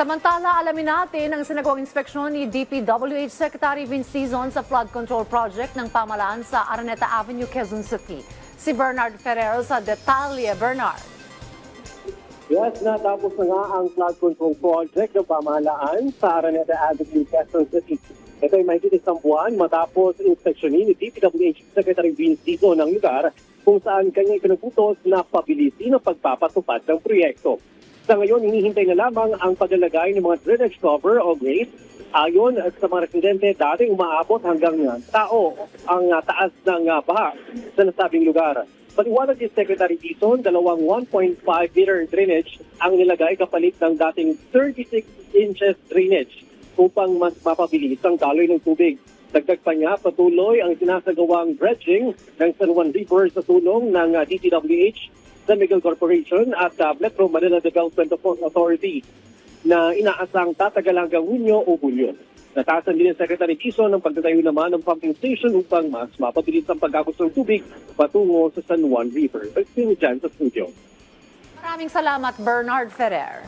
Samantala, alamin natin ang sinagawang inspeksyon ni DPWH Secretary Vince Dizon sa flood control project ng pamahalaan sa Araneta Avenue, Quezon City. Si Bernard Ferrer sa detalye. Bernard. Yes, natapos na nga ang flood control project ng pamahalaan sa Araneta Avenue, Quezon City. Ito ay mahigit isang buwan matapos inspeksyonin ni DPWH Secretary Vince Dizon ng lugar kung saan kanya ipinagutos na pabilisin ang pagpapatupad ng proyekto. Sa ngayon, hinihintay na lamang ang paglalagay ng mga drainage cover o grate. Ayon sa mga residente, dating umaabot hanggang tao ang taas ng baha sa nasabing lugar. Paliwanag ni Secretary Dizon, dalawang 1.5 meter drainage ang nilagay kapalit ng dating 36 inches drainage upang mas mapabilis ang daloy ng tubig. Dagdag pa niya, patuloy ang sinasagawang dredging ng San Juan River sa tulong ng DPWH, San Miguel Corporation at Metro Manila Development Authority na inaasang tatagal hanggang Hunyo o Hulyo. Natasan din ng Secretary Dizon ang pagtatayo naman ng pumping station upang mas mapabilis ang pag-agos ng tubig patungo sa San Juan River. Pagsino dyan sa studio. Maraming salamat, Bernard Ferrer.